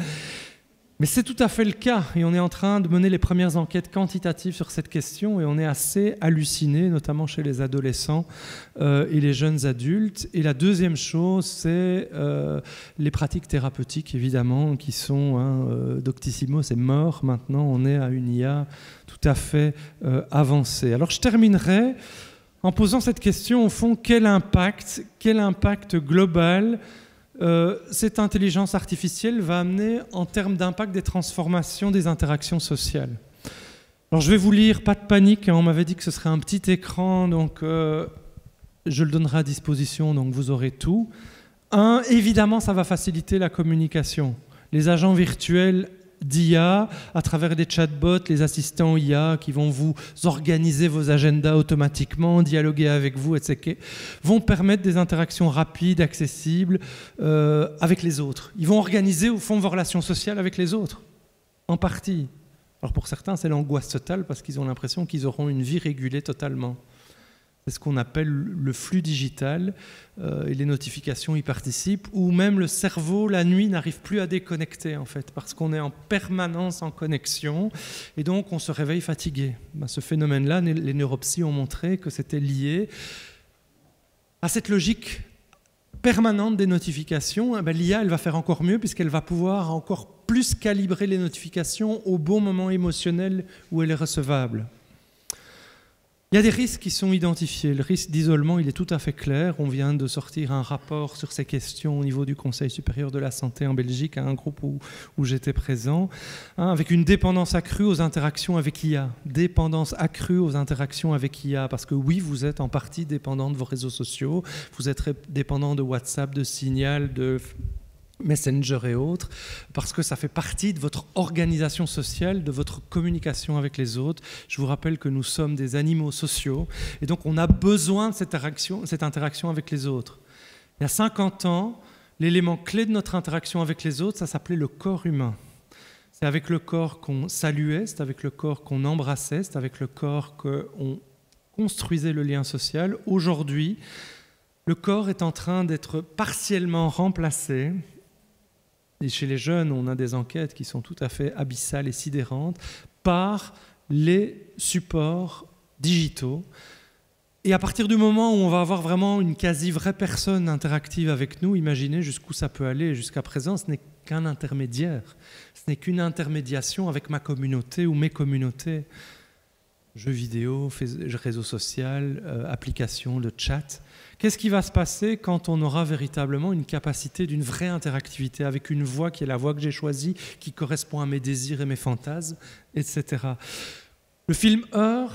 B: Mais c'est tout à fait le cas. Et on est en train de mener les premières enquêtes quantitatives sur cette question et on est assez halluciné, notamment chez les adolescents et les jeunes adultes. Et la deuxième chose, c'est les pratiques thérapeutiques, évidemment, qui sont Doctissimo, c'est mort. Maintenant, on est à une IA tout à fait avancée. Alors, je terminerai en posant cette question, au fond, quel impact global cette intelligence artificielle va amener en termes d'impact des transformations des interactions sociales. Alors je vais vous lire, pas de panique, on m'avait dit que ce serait un petit écran, donc je le donnerai à disposition, donc vous aurez tout. Évidemment, ça va faciliter la communication. Les agents virtuels d'IA, à travers des chatbots, les assistants IA qui vont vous organiser vos agendas automatiquement, dialoguer avec vous, etc., vont permettre des interactions rapides, accessibles avec les autres. Ils vont organiser, au fond, vos relations sociales avec les autres, en partie. Alors pour certains, c'est l'angoisse totale parce qu'ils ont l'impression qu'ils auront une vie régulée totalement. C'est ce qu'on appelle le flux digital et les notifications y participent, ou même le cerveau, la nuit, n'arrive plus à déconnecter en fait, parce qu'on est en permanence en connexion et donc on se réveille fatigué. Ce phénomène-là, les neuropsies ont montré que c'était lié à cette logique permanente des notifications. L'IA, elle va faire encore mieux puisqu'elle va pouvoir encore plus calibrer les notifications au bon moment émotionnel où elle est recevable. Il y a des risques qui sont identifiés. Le risque d'isolement, il est tout à fait clair. On vient de sortir un rapport sur ces questions au niveau du Conseil supérieur de la santé en Belgique, à un groupe où j'étais présent, avec une dépendance accrue aux interactions avec IA. Dépendance accrue aux interactions avec IA, parce que oui, vous êtes en partie dépendant de vos réseaux sociaux, vous êtes dépendant de WhatsApp, de Signal, de Messenger et autres, parce que ça fait partie de votre organisation sociale, de votre communication avec les autres. Je vous rappelle que nous sommes des animaux sociaux, et donc on a besoin de cette interaction avec les autres. Il y a 50 ans, l'élément clé de notre interaction avec les autres, ça s'appelait le corps humain. C'est avec le corps qu'on saluait, c'est avec le corps qu'on embrassait, c'est avec le corps qu'on construisait le lien social. Aujourd'hui, le corps est en train d'être partiellement remplacé. Et chez les jeunes, on a des enquêtes qui sont tout à fait abyssales et sidérantes par les supports digitaux. Et à partir du moment où on va avoir vraiment une quasi vraie personne interactive avec nous, imaginez jusqu'où ça peut aller. Jusqu'à présent, ce n'est qu'un intermédiaire. Ce n'est qu'une intermédiation avec ma communauté ou mes communautés. Jeux vidéo, réseaux sociaux, applications, le chat. Qu'est-ce qui va se passer quand on aura véritablement une capacité d'une vraie interactivité avec une voix qui est la voix que j'ai choisie, qui correspond à mes désirs et mes fantasmes, etc. Le film Heure,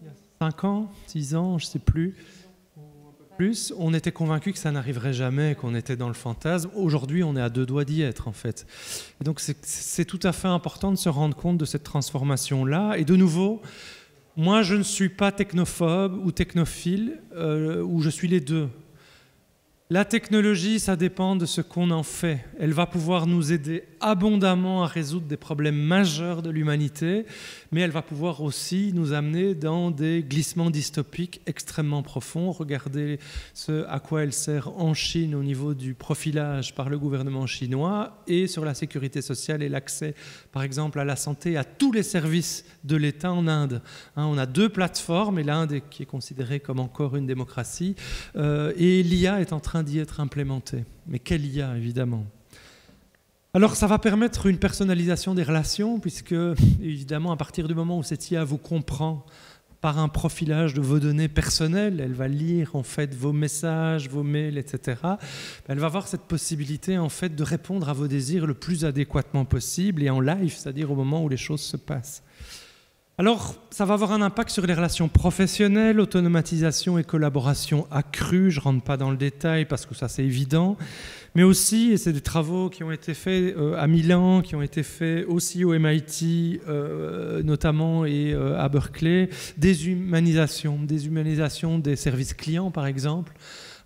B: il y a 5 ans, 6 ans, je ne sais plus, on était convaincus que ça n'arriverait jamais, qu'on était dans le fantasme. Aujourd'hui, on est à 2 doigts d'y être, en fait. Et donc, c'est tout à fait important de se rendre compte de cette transformation-là. Et de nouveau, moi, je ne suis pas technophobe ou technophile, ou je suis les deux. La technologie, ça dépend de ce qu'on en fait. Elle va pouvoir nous aider abondamment à résoudre des problèmes majeurs de l'humanité, mais elle va pouvoir aussi nous amener dans des glissements dystopiques extrêmement profonds. Regardez ce à quoi elle sert en Chine au niveau du profilage par le gouvernement chinois et sur la sécurité sociale et l'accès, par exemple, à la santé, à tous les services de l'État en Inde. On a 2 plateformes, et l'Inde qui est considérée comme encore une démocratie, et l'IA est en train d'y être implémentée. Mais quelle IA, évidemment. Alors ça va permettre une personnalisation des relations, puisque évidemment à partir du moment où cette IA vous comprend par un profilage de vos données personnelles, elle va lire en fait vos messages, vos mails, etc. Elle va avoir cette possibilité en fait de répondre à vos désirs le plus adéquatement possible et en live, c'est-à-dire au moment où les choses se passent. Alors, ça va avoir un impact sur les relations professionnelles, automatisation et collaboration accrue. Je ne rentre pas dans le détail parce que ça, c'est évident. Mais aussi, et c'est des travaux qui ont été faits à Milan, qui ont été faits aussi au MIT notamment et à Berkeley, déshumanisation des services clients, par exemple.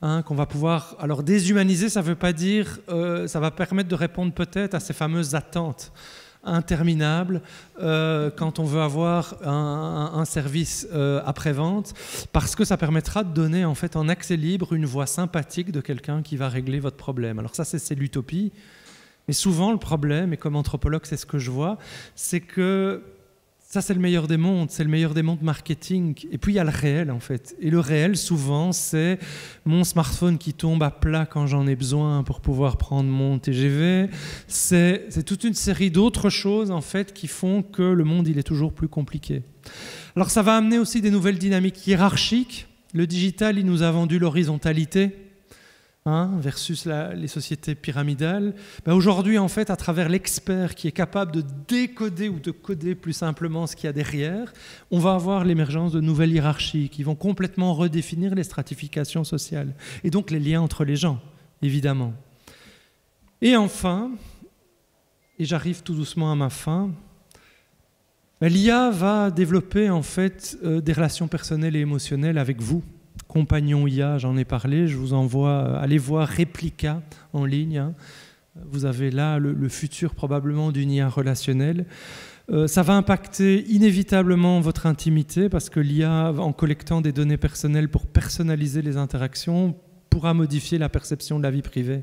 B: Qu'on va pouvoir... Alors, déshumaniser, ça ne veut pas dire... ça va permettre de répondre peut-être à ces fameuses attentes interminable quand on veut avoir un service après-vente, parce que ça permettra de donner en fait en accès libre une voix sympathique de quelqu'un qui va régler votre problème. Alors ça, c'est l'utopie, mais souvent le problème, et comme anthropologue c'est ce que je vois, c'est que ça c'est le meilleur des mondes, c'est le meilleur des mondes marketing, et puis il y a le réel en fait, et le réel souvent c'est mon smartphone qui tombe à plat quand j'en ai besoin pour pouvoir prendre mon TGV, c'est toute une série d'autres choses en fait qui font que le monde il est toujours plus compliqué. Alors ça va amener aussi des nouvelles dynamiques hiérarchiques. Le digital il nous a vendu l'horizontalité, versus les sociétés pyramidales. Aujourd'hui, en fait, à travers l'expert qui est capable de décoder ou de coder plus simplement ce qu'il y a derrière, on va avoir l'émergence de nouvelles hiérarchies qui vont complètement redéfinir les stratifications sociales et donc les liens entre les gens, évidemment. Et enfin, et j'arrive tout doucement à ma fin, l'IA va développer en fait des relations personnelles et émotionnelles avec vous. Compagnon IA, j'en ai parlé, je vous envoie aller voir Replica en ligne. Vous avez là le futur probablement d'une IA relationnelle. Ça va impacter inévitablement votre intimité parce que l'IA, en collectant des données personnelles pour personnaliser les interactions, pourra modifier la perception de la vie privée.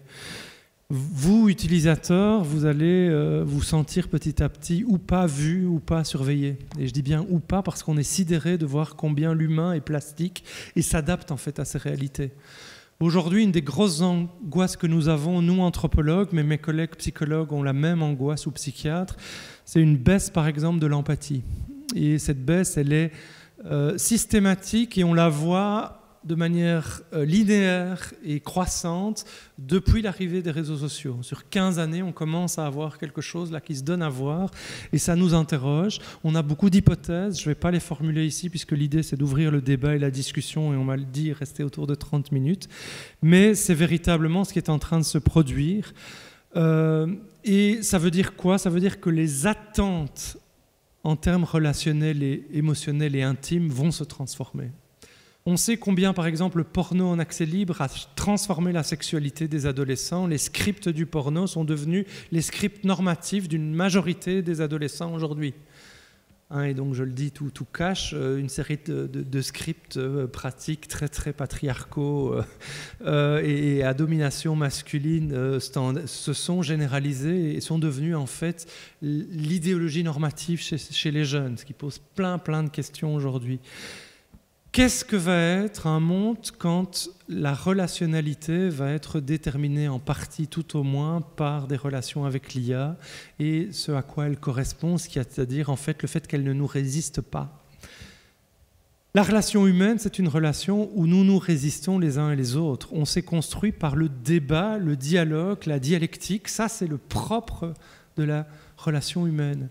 B: Vous, utilisateurs, vous allez vous sentir petit à petit ou pas vu ou pas surveillé. Et je dis bien ou pas parce qu'on est sidéré de voir combien l'humain est plastique et s'adapte en fait à ces réalités. Aujourd'hui, une des grosses angoisses que nous avons, nous anthropologues, mais mes collègues psychologues ont la même angoisse ou psychiatres, c'est une baisse par exemple de l'empathie. Et cette baisse, elle est systématique et on la voit de manière linéaire et croissante depuis l'arrivée des réseaux sociaux. Sur 15 années, on commence à avoir quelque chose là qui se donne à voir et ça nous interroge. On a beaucoup d'hypothèses, je ne vais pas les formuler ici puisque l'idée c'est d'ouvrir le débat et la discussion et on m'a dit rester autour de 30 minutes. Mais c'est véritablement ce qui est en train de se produire. Et ça veut dire quoi? Ça veut dire que les attentes en termes relationnels et émotionnels et intimes vont se transformer. On sait combien, par exemple, le porno en accès libre a transformé la sexualité des adolescents. Les scripts du porno sont devenus les scripts normatifs d'une majorité des adolescents aujourd'hui. Et donc, je le dis tout cash, une série de scripts pratiques très, très patriarcaux et à domination masculine se sont généralisés et sont devenus, en fait, l'idéologie normative chez les jeunes, ce qui pose plein de questions aujourd'hui. Qu'est-ce que va être un monde quand la relationnalité va être déterminée en partie, tout au moins, par des relations avec l'IA et ce à quoi elle correspond, c'est-à-dire en fait le fait qu'elle ne nous résiste pas. La relation humaine, c'est une relation où nous nous résistons les uns et les autres. On s'est construit par le débat, le dialogue, la dialectique. Ça, c'est le propre de la relation humaine.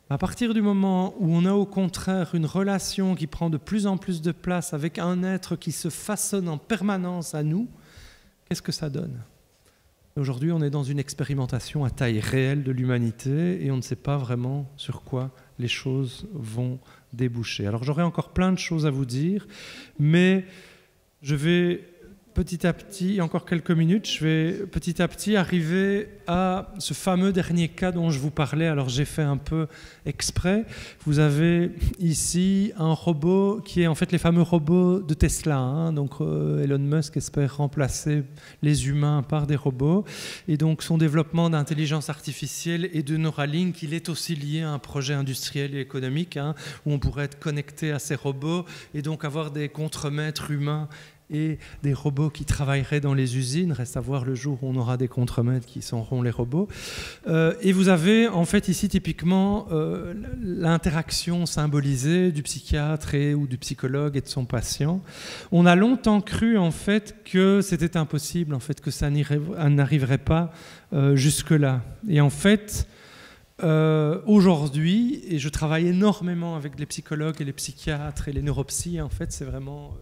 B: À partir du moment où on a au contraire une relation qui prend de plus en plus de place avec un être qui se façonne en permanence à nous, qu'est-ce que ça donne? Aujourd'hui, on est dans une expérimentation à taille réelle de l'humanité et on ne sait pas vraiment sur quoi les choses vont déboucher. Alors j'aurais encore plein de choses à vous dire, mais je vais petit à petit, encore quelques minutes, je vais petit à petit arriver à ce fameux dernier cas dont je vous parlais. Alors j'ai fait un peu exprès. Vous avez ici un robot qui est en fait les fameux robots de Tesla. Donc Elon Musk espère remplacer les humains par des robots. Et donc son développement d'intelligence artificielle et de Neuralink, il est aussi lié à un projet industriel et économique où on pourrait être connecté à ces robots et donc avoir des contremaîtres humains et des robots qui travailleraient dans les usines. Reste à voir le jour où on aura des contremaîtres qui seront les robots. Et vous avez en fait ici typiquement l'interaction symbolisée du psychiatre ou du psychologue et de son patient. On a longtemps cru en fait que c'était impossible, en fait, que ça n'arriverait pas jusque-là. Et en fait, aujourd'hui, et je travaille énormément avec les psychologues et les psychiatres et les neuropsies, en fait, c'est vraiment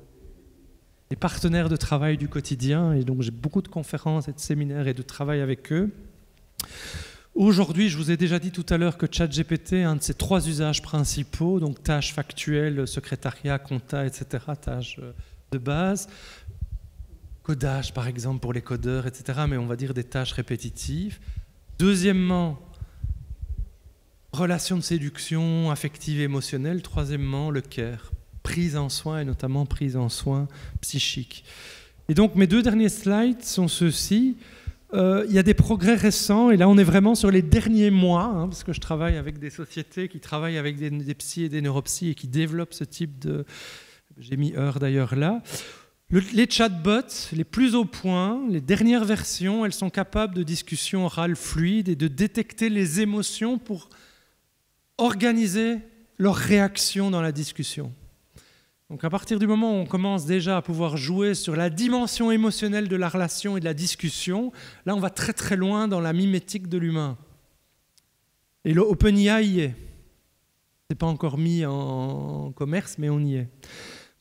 B: les partenaires de travail du quotidien, et donc j'ai beaucoup de conférences et de séminaires et de travail avec eux. Aujourd'hui, je vous ai déjà dit tout à l'heure que ChatGPT, un de ses 3 usages principaux, donc tâches factuelles, secrétariat, compta, etc., tâches de base, codage par exemple pour les codeurs, etc., mais on va dire des tâches répétitives. Deuxièmement, relations de séduction affective et émotionnelle. Troisièmement, le care. Prise en soin et notamment prise en soin psychique. Et donc mes 2 derniers slides sont ceux-ci. Il y a des progrès récents et là on est vraiment sur les derniers mois parce que je travaille avec des sociétés qui travaillent avec des psys et des neuropsies et qui développent ce type de... J'ai mis heure d'ailleurs là. Les chatbots, les plus au point, les dernières versions, elles sont capables de discussions orales fluides et de détecter les émotions pour organiser leurs réactions dans la discussion. Donc à partir du moment où on commence déjà à pouvoir jouer sur la dimension émotionnelle de la relation et de la discussion, là on va très très loin dans la mimétique de l'humain. Et le OpenAI y est. Ce n'est pas encore mis en commerce, mais on y est.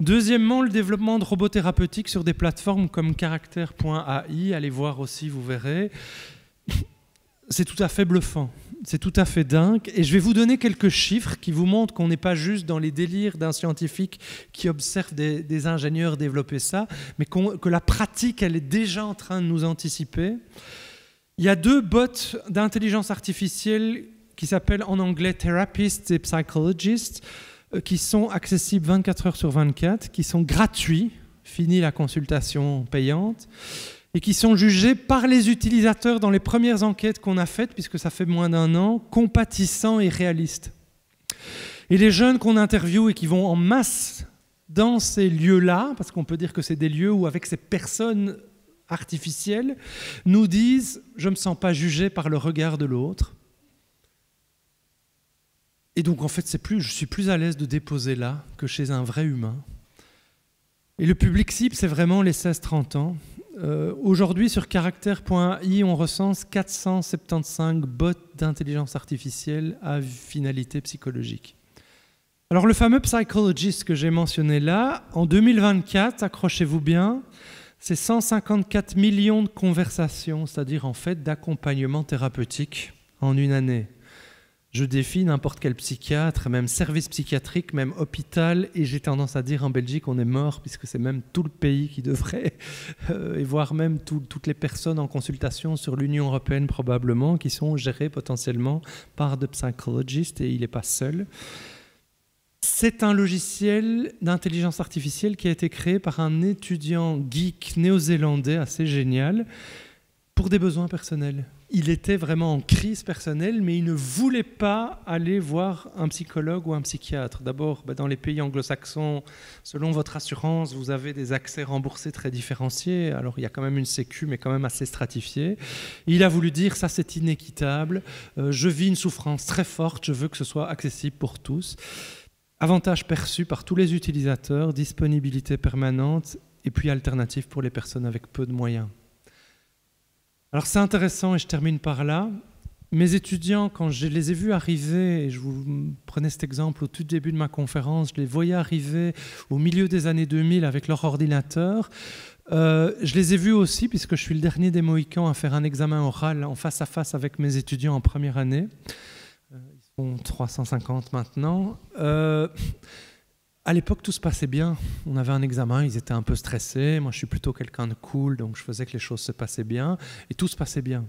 B: Deuxièmement, le développement de robots thérapeutiques sur des plateformes comme Character.ai, allez voir aussi, vous verrez. C'est tout à fait bluffant, c'est tout à fait dingue. Et je vais vous donner quelques chiffres qui vous montrent qu'on n'est pas juste dans les délires d'un scientifique qui observe des ingénieurs développer ça, mais que la pratique, elle est déjà en train de nous anticiper. Il y a 2 bots d'intelligence artificielle qui s'appellent en anglais Therapists et Psychologists, qui sont accessibles 24 heures sur 24, qui sont gratuits, fini la consultation payante, et qui sont jugés par les utilisateurs dans les premières enquêtes qu'on a faites, puisque ça fait moins d'1 an, compatissants et réalistes. Et les jeunes qu'on interviewe et qui vont en masse dans ces lieux-là, parce qu'on peut dire que c'est des lieux où avec ces personnes artificielles, nous disent « je ne me sens pas jugé par le regard de l'autre ». Et donc, en fait, je suis plus à l'aise de déposer là que chez un vrai humain. Et le public cible, c'est vraiment les 16-30 ans. Aujourd'hui, sur caractère.ai, on recense 475 bots d'intelligence artificielle à finalité psychologique. Alors, le fameux psychologist que j'ai mentionné là, en 2024, accrochez-vous bien, c'est 154 millions de conversations, c'est-à-dire en fait d'accompagnement thérapeutique en une année. Je défie n'importe quel psychiatre, même service psychiatrique, même hôpital, et j'ai tendance à dire en Belgique on est mort, puisque c'est même tout le pays qui devrait, et voire même toutes les personnes en consultation sur l'Union européenne probablement, qui sont gérées potentiellement par des psychologistes, et il n'est pas seul. C'est un logiciel d'intelligence artificielle qui a été créé par un étudiant geek néo-zélandais assez génial pour des besoins personnels. Il était vraiment en crise personnelle, mais il ne voulait pas aller voir un psychologue ou un psychiatre. D'abord, dans les pays anglo-saxons, selon votre assurance, vous avez des accès remboursés très différenciés. Alors, il y a quand même une sécu, mais quand même assez stratifiée. Il a voulu dire, ça c'est inéquitable, je vis une souffrance très forte, je veux que ce soit accessible pour tous. Avantages perçus par tous les utilisateurs, disponibilité permanente, et puis alternative pour les personnes avec peu de moyens. Alors c'est intéressant, et je termine par là. Mes étudiants, quand je les ai vus arriver, et je vous prenais cet exemple au tout début de ma conférence, je les voyais arriver au milieu des années 2000 avec leur ordinateur. Je les ai vus aussi, puisque je suis le dernier des Mohicans à faire un examen oral en face à face avec mes étudiants en première année. Ils sont 350 maintenant. À l'époque, tout se passait bien. On avait un examen, ils étaient un peu stressés. Moi, je suis plutôt quelqu'un de cool, donc je faisais que les choses se passaient bien. Et tout se passait bien.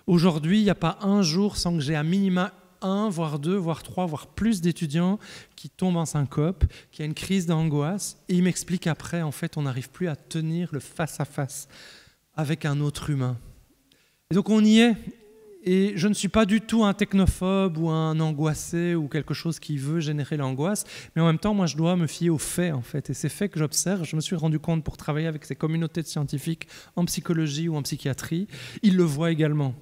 B: Aujourd'hui, il n'y a pas un jour sans que j'ai à minima 1, voire 2, voire 3, voire plus d'étudiants qui tombent en syncope, qui a une crise d'angoisse. Et ils m'expliquent après, en fait, on n'arrive plus à tenir le face-à-face avec un autre humain. Et donc, on y est. Et je ne suis pas du tout un technophobe ou un angoissé ou quelque chose qui veut générer l'angoisse, mais en même temps, moi, je dois me fier aux faits, en fait. Et ces faits que j'observe, je me suis rendu compte pour travailler avec ces communautés de scientifiques en psychologie ou en psychiatrie, ils le voient également.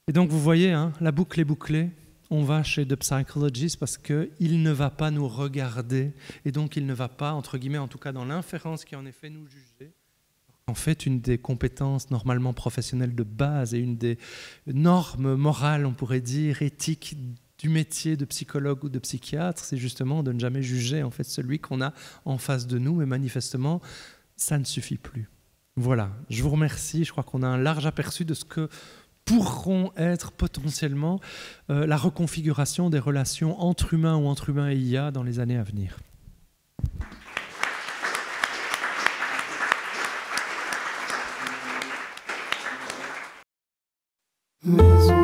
B: Et donc, vous voyez, hein, la boucle est bouclée. On va chez The Psychologist parce qu'il ne va pas nous regarder et donc il ne va pas, entre guillemets, en tout cas dans l'inférence qui en est fait, nous juger. En fait, une des compétences normalement professionnelles de base et une des normes morales, on pourrait dire, éthiques du métier de psychologue ou de psychiatre, c'est justement de ne jamais juger en fait celui qu'on a en face de nous. Mais manifestement, ça ne suffit plus. Voilà, je vous remercie. Je crois qu'on a un large aperçu de ce que pourront être potentiellement la reconfiguration des relations entre humains ou entre humains et IA dans les années à venir.
C: Maison